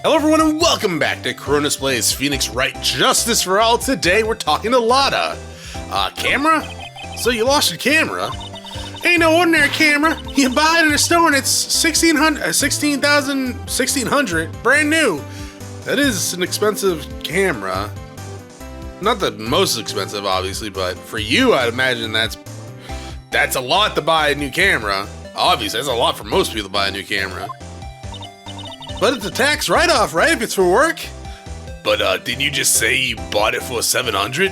Hello everyone and welcome back to Chronos Plays Phoenix Wright Justice for All. Today we're talking to Lotta. Camera? So you lost your camera? Ain't no ordinary camera. You buy it in a store and it's $16,000, brand new. That is an expensive camera. Not the most expensive, obviously, but for you, I'd imagine that's a lot to buy a new camera. Obviously, that's a lot for most people to buy a new camera. But it's a tax write-off, right? If it's for work? But, didn't you just say you bought it for $700?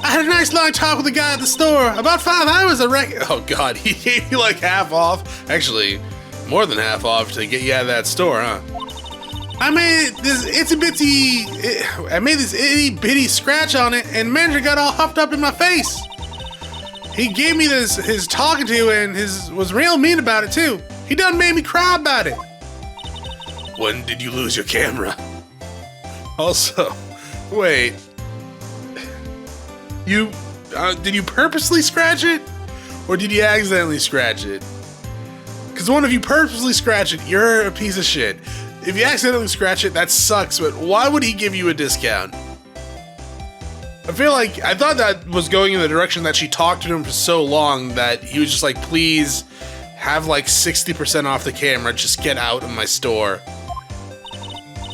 I had a nice long talk with the guy at the store. About 5 hours, I reckon. Oh, God, he gave you like half off. Actually, more than half off to get you out of that store, huh? I made this itty-bitty scratch on it, and the manager got all huffed up in my face. He gave me his talking to, and was real mean about it, too. He done made me cry about it. When did you lose your camera? Also, wait. Did you purposely scratch it? Or did you accidentally scratch it? Because one, if you purposely scratch it, you're a piece of shit. If you accidentally scratch it, that sucks, but why would he give you a discount? I thought that was going in the direction that she talked to him for so long that he was just like, please have like 60% off the camera, just get out of my store.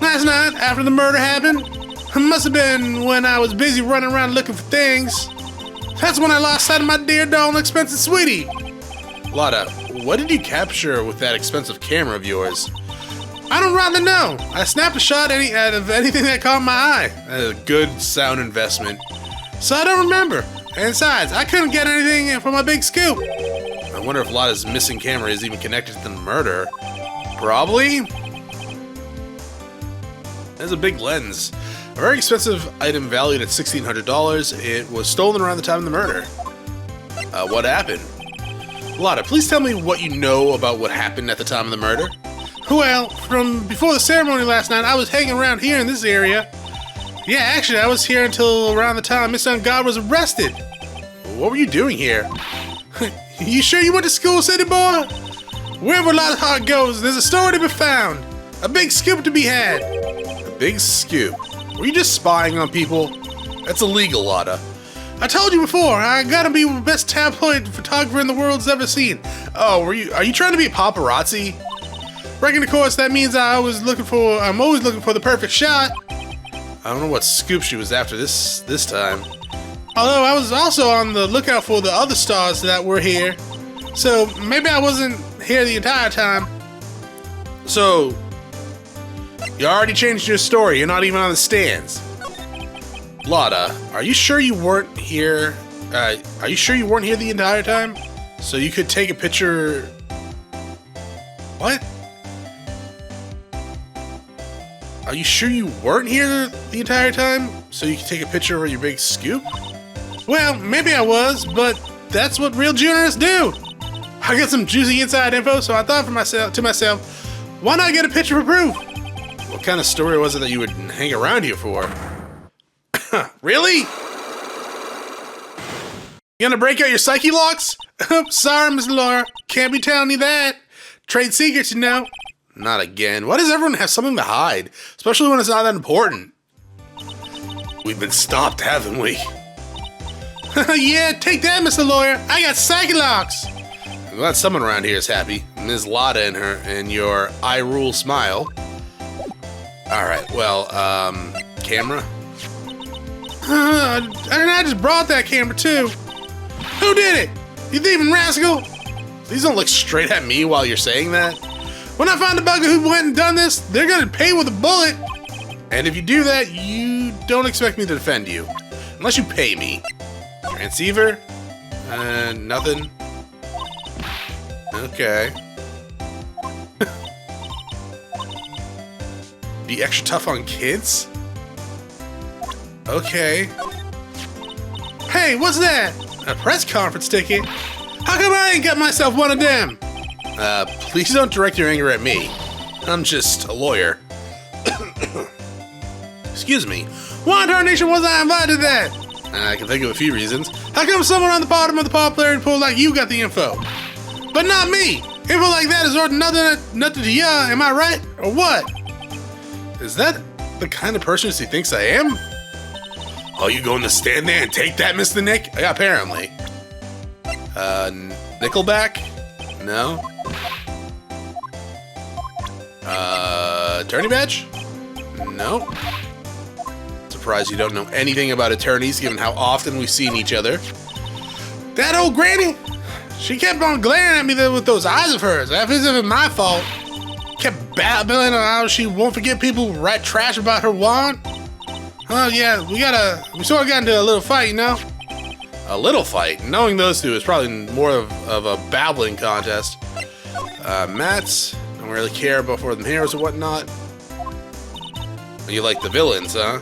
Last night, after the murder happened, it must have been when I was busy running around looking for things. That's when I lost sight of my dear doll and expensive sweetie. Lotta, what did you capture with that expensive camera of yours? I don't rightly know. I snapped a shot out of anything that caught my eye. A good sound investment. So I don't remember. And besides, I couldn't get anything from my big scoop. I wonder if Lotta's missing camera is even connected to the murder. Probably. There's a big lens. A very expensive item valued at $1,600. It was stolen around the time of the murder. What happened? Lotta, please tell me what you know about what happened at the time of the murder. Well, from before the ceremony last night, I was hanging around here in this area. Yeah, actually, I was here until around the time Miss God was arrested. What were you doing here? You sure you went to school, city boy? Wherever Lotta's heart goes, there's a story to be found. A big scoop to be had. A big scoop? Were you just spying on people? That's illegal, Lotta. I told you before, I gotta be the best tabloid photographer in the world's ever seen. Oh, are you trying to be a paparazzi? Reckon, of course, that means I'm always looking for the perfect shot. I don't know what scoop she was after this time. Although I was also on the lookout for the other stars that were here. So maybe I wasn't here the entire time. So, you already changed your story. You're not even on the stands. Lotta, are you sure you weren't here? Are you sure you weren't here the entire time? So you could take a picture... What? Are you sure you weren't here the entire time? So you could take a picture of your big scoop? Well, maybe I was, but that's what real journalists do. I got some juicy inside info, so I thought to myself, why not get a picture for proof? What kind of story was it that you would hang around here for? Really? You gonna break out your psyche locks? Oops, sorry, Miss Laura. Can't be telling you that. Trade secrets, you know. Not again. Why does everyone have something to hide? Especially when it's not that important. We've been stopped, haven't we? Yeah, take that, Mr. Lawyer. I got psyche locks. I'm glad someone around here is happy. Ms. Lotta and your I rule smile. Alright, well, camera? And I just brought that camera too. Who did it? You thieving rascal? Please don't look straight at me while you're saying that. When I find the bugger who went and done this, they're gonna pay with a bullet. And if you do that, you don't expect me to defend you. Unless you pay me. Transceiver? Nothing. Okay. Be extra tough on kids? Okay. Hey, what's that? A press conference ticket? How come I ain't got myself one of them? Please don't direct your anger at me. I'm just a lawyer. Excuse me. Why in tarnation was I invited to that? I can think of a few reasons. How come someone on the bottom of the popularity pool like you got the info? But not me! Info like that is nothing to ya, am I right? Or what? Is that the kind of person she thinks I am? Oh, you going to stand there and take that, Mr. Nick? Yeah, apparently. Nickelback? No. Attorney badge? No. Surprised you don't know anything about attorneys, given how often we've seen each other. That old granny? She kept on glaring at me with those eyes of hers, as if it was my fault. Kept babbling on how she won't forget people who write trash about her wand. Oh yeah, we sort of got into a little fight, you know? A little fight? Knowing those two is probably more of a babbling contest. Mats, don't really care about for them heroes or whatnot. You like the villains, huh?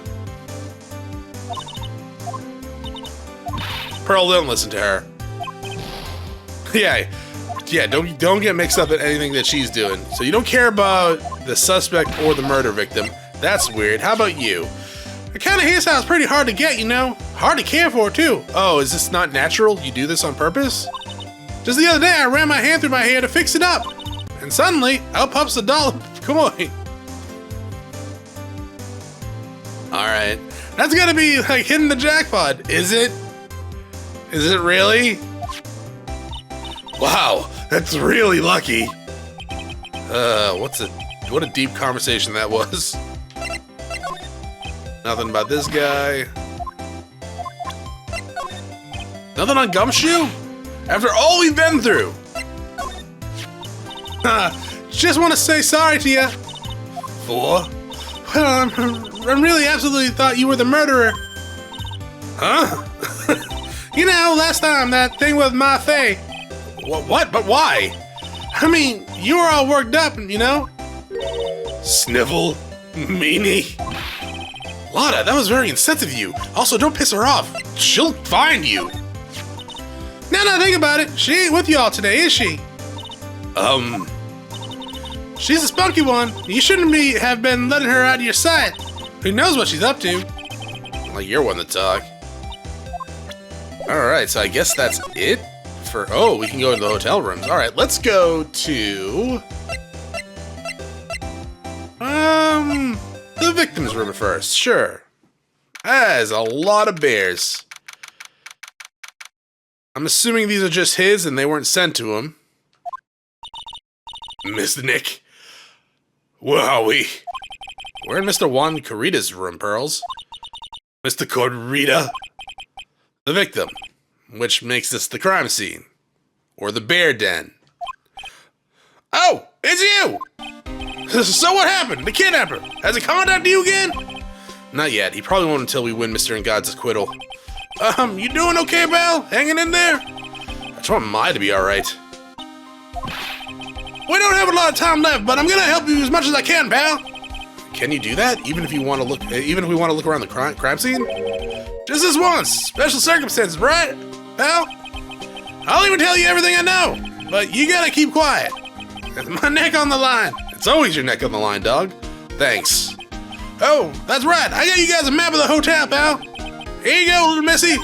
Pearl, don't listen to her. Yeah, don't get mixed up in anything that she's doing. So you don't care about the suspect or the murder victim. That's weird. How about you? The kind of hairstyle's pretty hard to get, you know? Hard to care for, too. Oh, is this not natural? You do this on purpose? Just the other day, I ran my hand through my hair to fix it up. And suddenly, out pops the dollar coin. Alright. That's gotta be, like, hitting the jackpot. Is it? Is it really? Wow, that's really lucky. What a deep conversation that was. Nothing about this guy. Nothing on Gumshoe? After all we've been through. Just want to say sorry to you. For? Well, I really absolutely thought you were the murderer. Huh? You know, last time, that thing with my Faye. What? But why? I mean, you were all worked up, you know? Snivel? Meanie? Lotta, that was very insensitive of you. Also, don't piss her off. She'll find you. Now, think about it. She ain't with you all today, is she? She's a spunky one. You shouldn't have been letting her out of your sight. Who knows what she's up to? Well, you're one to talk. Alright, so I guess that's it for... Oh, we can go into the hotel rooms. Alright, let's go to... the victim's room first. Sure. That is a lot of bears. I'm assuming these are just his and they weren't sent to him. Mr. Nick. Where are we? We're in Mr. Juan Corrida's room, Pearls. Mr. Corrida. The victim, which makes this the crime scene. Or the bear den. Oh, it's you! So what happened? The kidnapper. Has he contacted you again? Not yet. He probably won't until we win Mr. God's acquittal. You doing okay, pal? Hanging in there? I just want Mai to be alright. We don't have a lot of time left, but I'm gonna help you as much as I can, pal. Can you do that? Even if we want to look around the crime scene? Just this once. Special circumstances, right, pal? I'll even tell you everything I know, but you gotta keep quiet. It's my neck on the line. It's always your neck on the line, dog. Thanks. Oh, that's right. I got you guys a map of the hotel, pal. Here you go, little missy.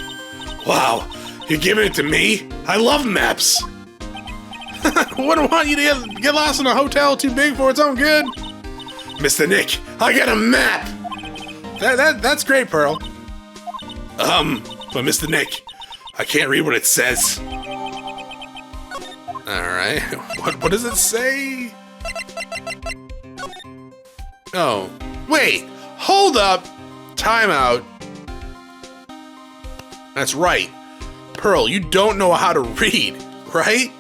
Wow, you're giving it to me? I love maps. Wouldn't want you to get lost in a hotel too big for its own good. Mr. Nick, I got a map. That's great, Pearl. But Mr. Nick, I can't read what it says. Alright, what does it say? Oh, wait, hold up, time out. That's right, Pearl, you don't know how to read, right?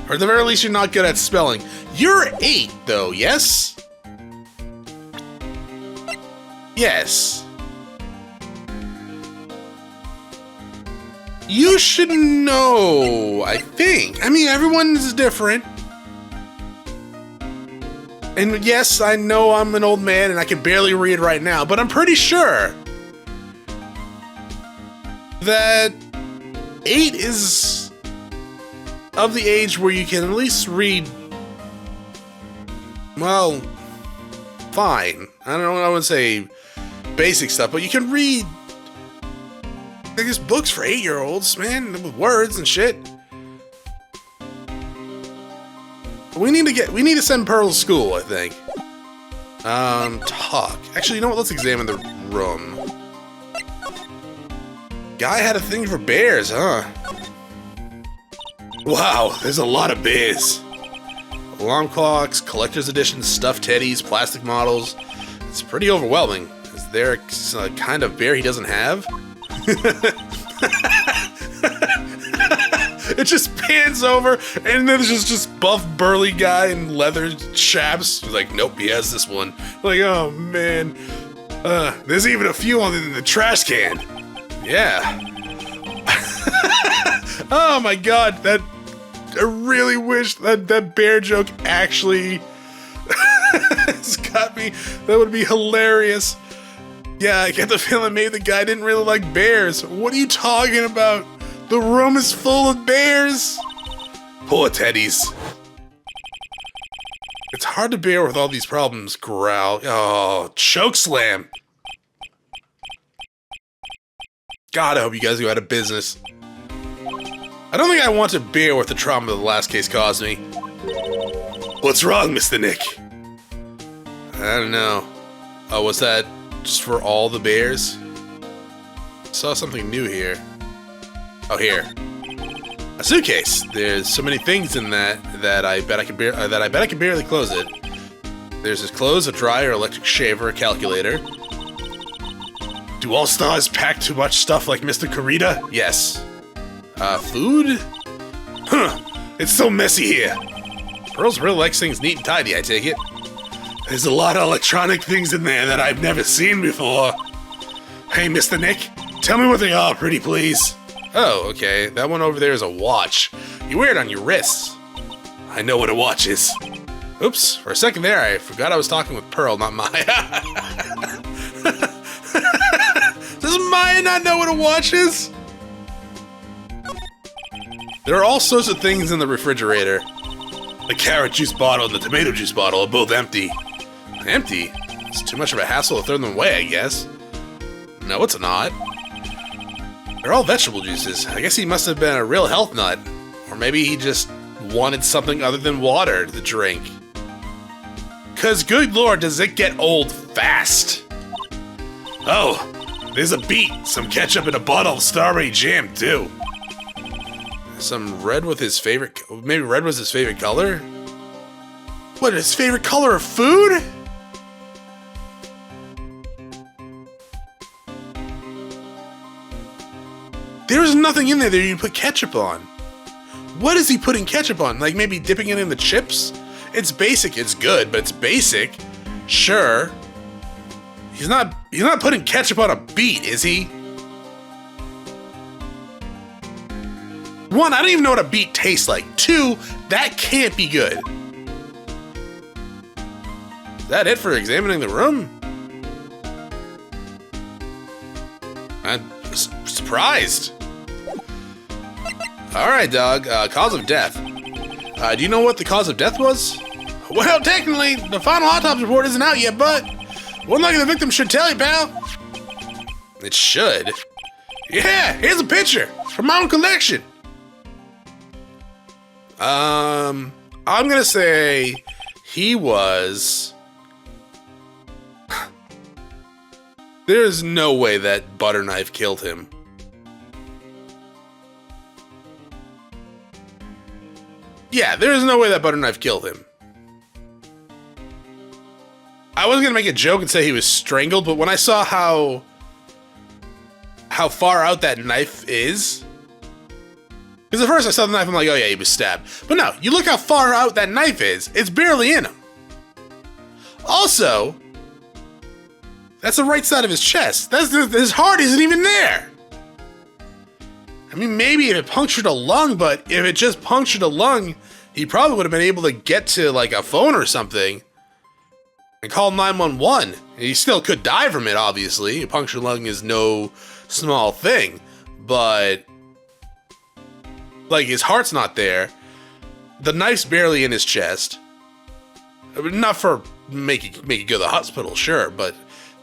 Or at the very least, you're not good at spelling. You're 8, though, yes? Yes. You should know, I think. I mean, everyone is different. And yes, I know I'm an old man and I can barely read right now, but I'm pretty sure that 8 is of the age where you can at least read, well, fine. I don't know, I would say basic stuff, but you can read, I guess, books for 8-year-olds, man, with words and shit. We need to send Pearl to school, I think. Talk. Actually, you know what? Let's examine the room. Guy had a thing for bears, huh? Wow, there's a lot of bears. Alarm clocks, collector's editions, stuffed teddies, plastic models. It's pretty overwhelming. Is there a kind of bear he doesn't have? It just pans over, and then there's just buff, burly guy in leather chaps. He's like, nope, he has this one. Like, oh man. There's even a few on in the trash can. Yeah. Oh my god, I really wish that bear joke actually has got me. That would be hilarious. Yeah, I get the feeling maybe the guy didn't really like bears. What are you talking about? The room is full of bears. Poor teddies. It's hard to bear with all these problems, growl. Oh, choke slam. God, I hope you guys go out of business. I don't think I want to bear with the trauma the last case caused me. What's wrong, Mr. Nick? I don't know. Oh, was that just for all the bears? Saw something new here. Oh, here. A suitcase. There's so many things in that I bet I can barely close it. There's his clothes, a dryer, electric shaver, a calculator. Do all stars pack too much stuff like Mr. Karita? Yes. Food? Huh. It's so messy here. Pearls really likes things neat and tidy, I take it. There's a lot of electronic things in there that I've never seen before. Hey, Mr. Nick, tell me what they are, pretty please. Oh, okay. That one over there is a watch. You wear it on your wrists. I know what a watch is. Oops, for a second there, I forgot I was talking with Pearl, not Maya. Does Maya not know what a watch is? There are all sorts of things in the refrigerator. The carrot juice bottle and the tomato juice bottle are both empty. Empty? It's too much of a hassle to throw them away, I guess. No, it's not. They're all vegetable juices. I guess he must have been a real health nut. Or maybe he just wanted something other than water to drink. 'Cause good lord, does it get old fast. Oh, there's a beet, some ketchup, and a bottle of strawberry jam, too. Some red with his favorite... Maybe red was his favorite color? What, his favorite color of food? There's nothing in there that you put ketchup on. What is he putting ketchup on? Like maybe dipping it in the chips? It's basic, it's good, but it's basic. Sure. He's not putting ketchup on a beet, is he? One, I don't even know what a beet tastes like. Two, that can't be good. Is that it for examining the room? I'm surprised. Alright, dog. Cause of death. Do you know what the cause of death was? Well, technically, the final autopsy report isn't out yet, but one look at the victim should tell you, pal. It should? Yeah, here's a picture from my own collection. I'm gonna say he was... There's no way that butter knife killed him. Yeah, there's no way that butter knife killed him. I was gonna make a joke and say he was strangled, but when I saw how far out that knife is... Because at first I saw the knife, I'm like, oh yeah, he was stabbed. But no, you look how far out that knife is, it's barely in him. Also, that's the right side of his chest. His heart isn't even there. I mean, maybe if it punctured a lung, but if it just punctured a lung, he probably would have been able to get to like a phone or something and call 911. He still could die from it, obviously. A punctured lung is no small thing, but like his heart's not there. The knife's barely in his chest. Not for making it go to the hospital, sure, but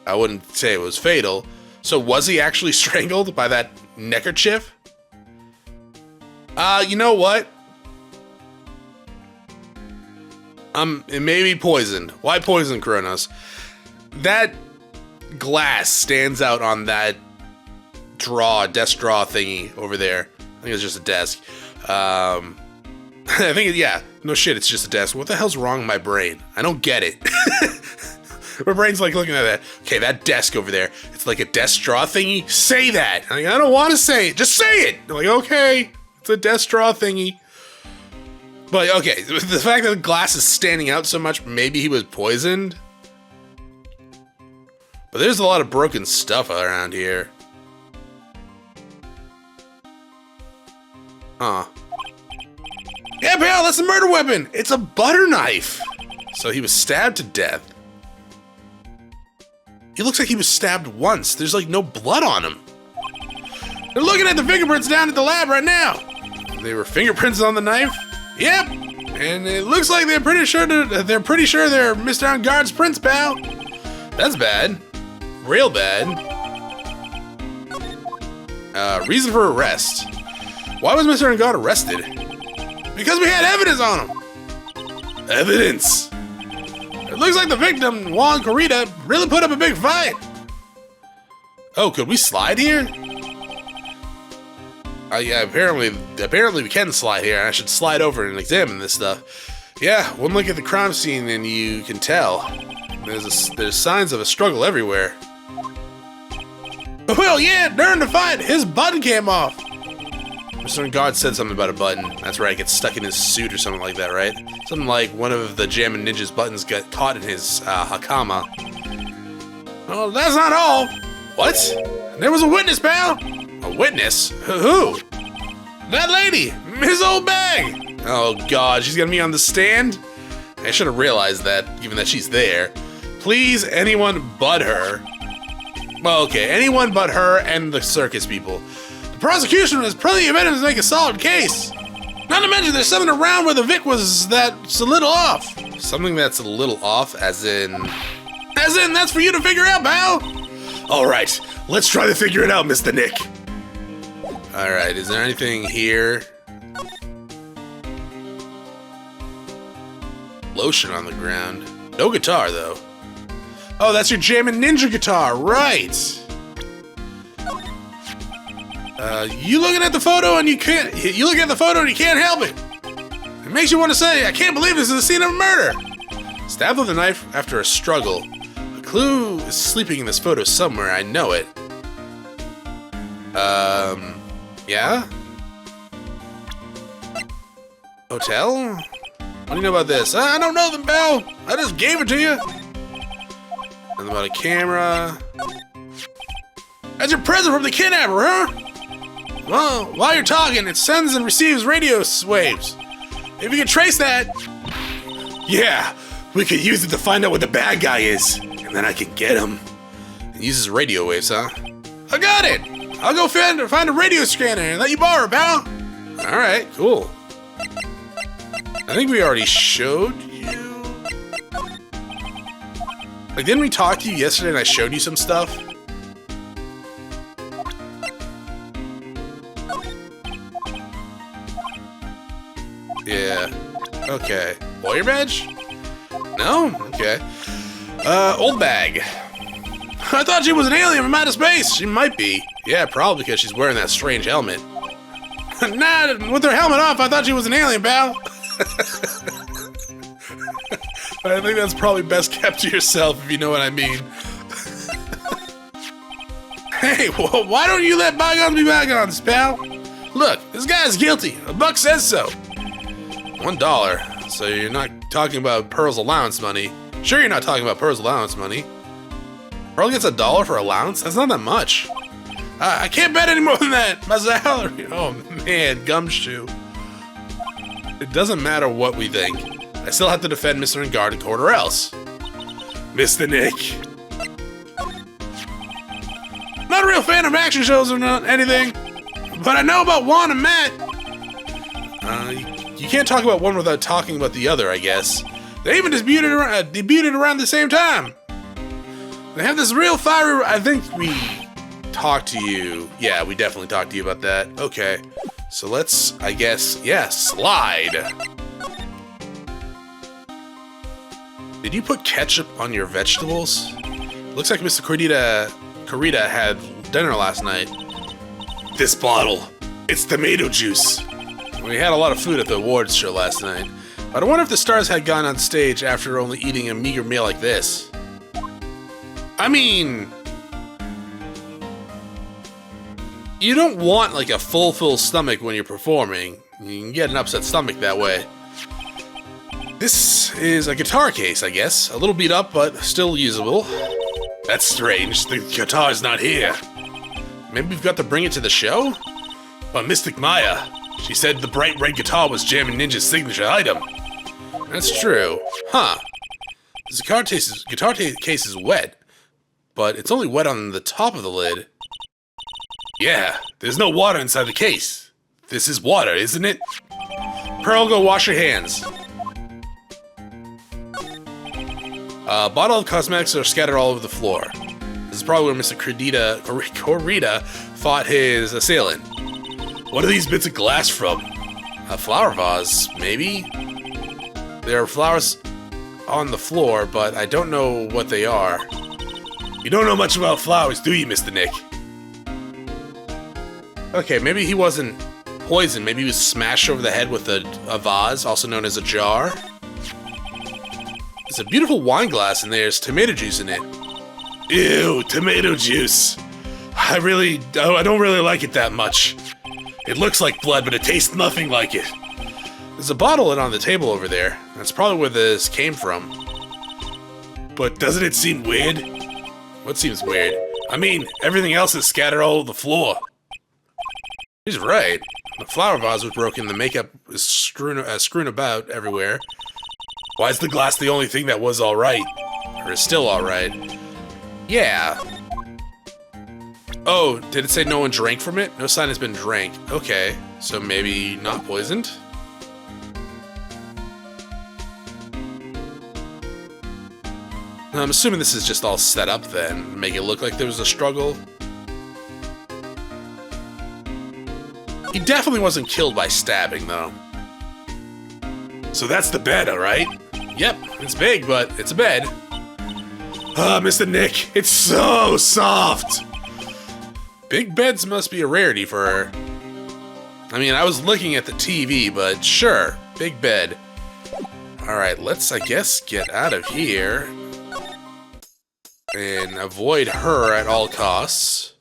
I wouldn't say it was fatal. So was he actually strangled by that neckerchief? You know what? It may be poisoned. Why poison, Chronos? That glass stands out on that desk draw thingy over there. I think it's just a desk. I think, yeah, no shit, it's just a desk. What the hell's wrong with my brain? I don't get it. My brain's like looking at that. Okay, that desk over there, it's like a desk draw thingy. Say that. I'm like, I don't want to say it. Just say it. I'm like, okay, it's a desk draw thingy. But okay, the fact that the glass is standing out so much, maybe he was poisoned. But there's a lot of broken stuff around here. Huh. Yeah, pal, that's a murder weapon. It's a butter knife. So he was stabbed to death. He looks like he was stabbed once. There's like no blood on him. They're looking at the fingerprints down at the lab right now. They were fingerprints on the knife? Yep. And it looks like they're pretty sure they're Mr. Engarde's prints, pal. That's bad. Real bad. Reason for arrest. Why was Mr. Engarde arrested? Because we had evidence on him. Evidence. It looks like the victim, Juan Corrida, really put up a big fight. Oh, could we slide here? Yeah, apparently we can slide here. I should slide over and examine this stuff. Yeah, one look at the crime scene and you can tell. There's signs of a struggle everywhere. Well, yeah, during the fight, his button came off. Mr. Engarde said something about a button. That's right, it gets stuck in his suit or something like that, right? Something like one of the Jammin' Ninja's buttons got caught in his hakama. Oh, that's not all. What? There was a witness, pal. A witness? Who? That lady, Ms. Old Bag. Oh God, she's gonna be on the stand? I should have realized that, given that she's there. Please, anyone but her. Well, okay, anyone but her and the circus people. The prosecution has plenty of evidence to make a solid case. Not to mention there's something around where the Vic was that's a little off. Something that's a little off, as in that's for you to figure out, pal. All right, let's try to figure it out, Mr. Nick. All right, is there anything here? Lotion on the ground. No guitar, though. Oh, that's your Jammin' Ninja guitar, right? You looking at the photo and you look at the photo and you can't help it. It makes you want to say, I can't believe this is a scene of a murder. Stabbed with a knife after a struggle. A clue is sleeping in this photo somewhere, I know it. Yeah? Hotel? What do you know about this? I don't know them, pal. I just gave it to you. Nothing about a camera. That's your present from the kidnapper, huh? Well, while you're talking, it sends and receives radio waves. If you can trace that... Yeah, we could use it to find out what the bad guy is. And then I can get him. It uses radio waves, huh? I got it! I'll go find a radio scanner and let you borrow it, pal. Alright, cool. I think we already showed you... Like, didn't we talk to you yesterday and I showed you some stuff? Yeah. Okay. Warrior badge? No? Okay. Old Bag. I thought she was an alien from outer space. She might be. Yeah, probably because she's wearing that strange helmet. Nah, with her helmet off, I thought she was an alien, pal. I think that's probably best kept to yourself, if you know what I mean. Hey, why don't you let bygones be bygones, pal? Look, this guy's guilty. A buck says so. $1. So you're not talking about Pearl's allowance money. Sure, you're not talking about Pearl's allowance money. Pearl gets $1 for allowance? That's not that much. I can't bet any more than that. My salary. Oh man, gumshoe. It doesn't matter what we think. I still have to defend Mr. Engarde in court or else. Mr. Nick. Not a real fan of action shows or anything, but I know about Juan and Matt. You can't talk about one without talking about the other, I guess. They even debuted around the same time. They have this real fiery... I think we talked to you. Yeah, we definitely talked to you about that. Okay. So let's, I guess, yeah, slide. Did you put ketchup on your vegetables? Looks like Mr. Corita had dinner last night. This bottle, it's tomato juice. We had a lot of food at the awards show last night. But I wonder if the stars had gone on stage after only eating a meager meal like this. I mean, you don't want like a full stomach when you're performing. You can get an upset stomach that way. This is a guitar case, I guess. A little beat up, but still usable. That's strange. The guitar's not here. Maybe we've got to bring it to the show? But Mystic Maya, she said the bright red guitar was Jammin' Ninja's signature item. That's true. Huh. This guitar case is wet, but it's only wet on the top of the lid. Yeah, there's no water inside the case. This is water, isn't it? Pearl, go wash your hands. Bottle of cosmetics are scattered all over the floor. This is probably where Mr. Corita fought his assailant. What are these bits of glass from? A flower vase, maybe? There are flowers on the floor, but I don't know what they are. You don't know much about flowers, do you, Mr. Nick? Okay, maybe he wasn't poisoned. Maybe he was smashed over the head with a vase, also known as a jar. There's a beautiful wine glass and there's tomato juice in it. Ew, tomato juice. I don't really like it that much. It looks like blood, but it tastes nothing like it. There's a bottle on the table over there. That's probably where this came from. But doesn't it seem weird? What seems weird? I mean, everything else is scattered all over the floor. He's right. The flower vase was broken, the makeup is strewn about everywhere. Why is the glass the only thing that was alright? Or is still alright? Yeah. Oh, did it say no one drank from it? No sign has been drank. Okay, so maybe not poisoned? I'm assuming this is just all set up then. Make it look like there was a struggle. He definitely wasn't killed by stabbing, though. So that's the bed, alright? Yep, it's big, but it's a bed. Ah, Mr. Nick, it's so soft! Big beds must be a rarity for her. I mean, I was looking at the TV, but sure, big bed. Alright, let's, I guess, get out of here. And avoid her at all costs.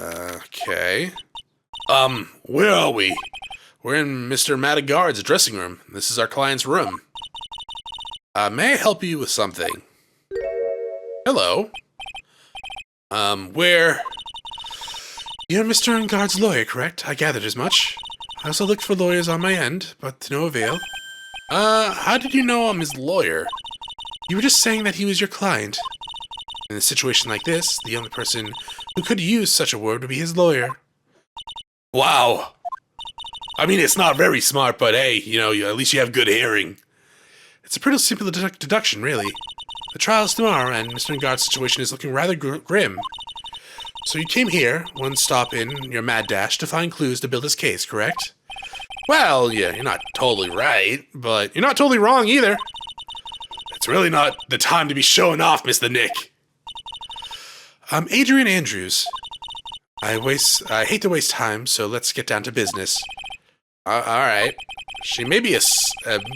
Okay. Where are we? We're in Mr. Madagard's dressing room. This is our client's room. May I help you with something? Hello. Where? You're Mr. Engard's lawyer, correct? I gathered as much. I also looked for lawyers on my end, but to no avail. How did you know I'm his lawyer? You were just saying that he was your client. In a situation like this, the only person who could use such a word would be his lawyer. Wow. I mean, it's not very smart, but hey, at least you have good hearing. It's a pretty simple deduction, really. The trial's tomorrow, and Mr. Engard's situation is looking rather grim. So you came here, one stop in your mad dash, to find clues to build his case, correct? Well, yeah, you're not totally right, but you're not totally wrong either. It's really not the time to be showing off, Mr. Nick. I'm Adrian Andrews. I hate to waste time, so let's get down to business. Alright. She may be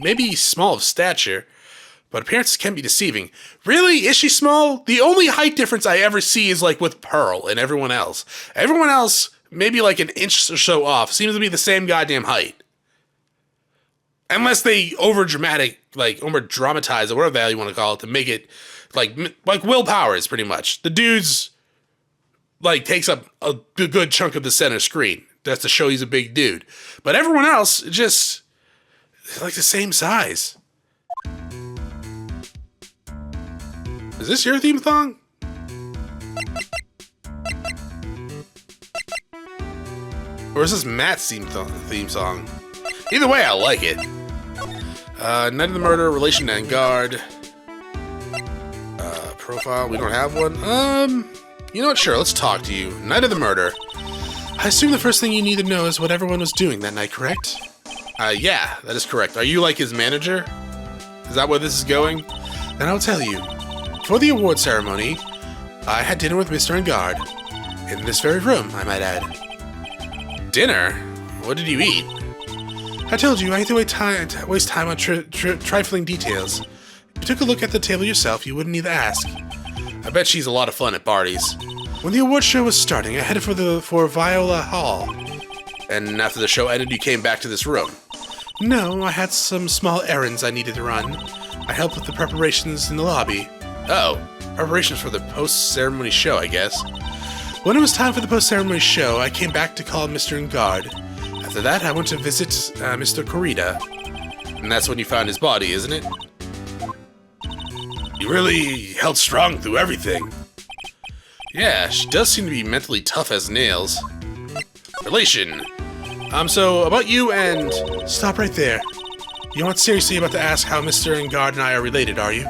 maybe small of stature, but appearances can be deceiving. Really? Is she small? The only height difference I ever see is like with Pearl and everyone else. Everyone else, maybe like an inch or so off, seems to be the same goddamn height. Unless they over-dramatize, or whatever the hell you want to call it, to make it like Will Powers, pretty much. The dude's takes up a good chunk of the center screen. That's to show he's a big dude. But everyone else, just like the same size. Is this your theme song? Or is this Matt's theme song? Either way, I like it. Night of the Murder, Relation to Engard. Profile, we don't have one. You know what, sure, let's talk to you. Night of the Murder. I assume the first thing you need to know is what everyone was doing that night, correct? Yeah, that is correct. Are you like his manager? Is that where this is going? Then I'll tell you. For the award ceremony, I had dinner with Mr. Engard. In this very room, I might add. Dinner? What did you eat? I told you, I hate to waste time on trifling details. If you took a look at the table yourself, you wouldn't need to ask. I bet she's a lot of fun at parties. When the award show was starting, I headed for Viola Hall. And after the show ended, you came back to this room? No, I had some small errands I needed to run. I helped with the preparations in the lobby. Oh, preparations for the post-ceremony show, I guess. When it was time for the post-ceremony show, I came back to call Mr. Engard. After that, I went to visit Mr. Corrida. And that's when you found his body, isn't it? You really held strong through everything. Yeah, she does seem to be mentally tough as nails. Relation. So about you and... Stop right there. You aren't seriously about to ask how Mr. Engard and I are related, are you?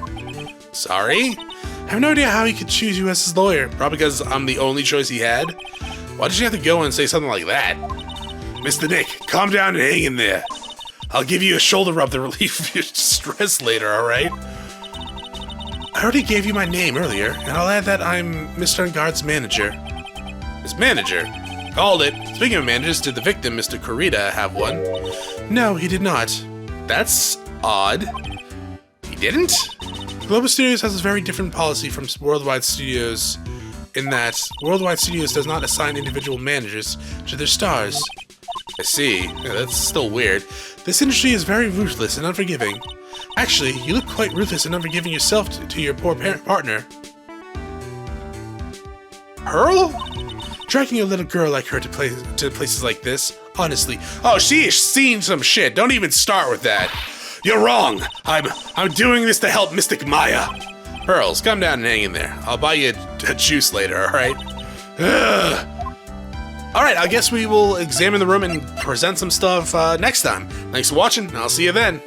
Sorry? I have no idea how he could choose you as his lawyer. Probably because I'm the only choice he had. Why did you have to go and say something like that? Mr. Nick, calm down and hang in there. I'll give you a shoulder rub to relieve your stress later, alright? I already gave you my name earlier, and I'll add that I'm Mr. Engard's manager. His manager? Called it. Speaking of managers, did the victim, Mr. Corrida, have one? No, he did not. That's odd. He didn't? Global Studios has a very different policy from Worldwide Studios in that Worldwide Studios does not assign individual managers to their stars. I see. Yeah, that's still weird. This industry is very ruthless and unforgiving. Actually, you look quite ruthless and unforgiving yourself to your poor partner. Pearl? Dragging a little girl like her to places like this, honestly. Oh, she has seen some shit. Don't even start with that. You're wrong. I'm doing this to help Mystic Maya. Pearls, come down and hang in there. I'll buy you a juice later, alright? Alright, I guess we will examine the room and present some stuff next time. Thanks for watching, and I'll see you then.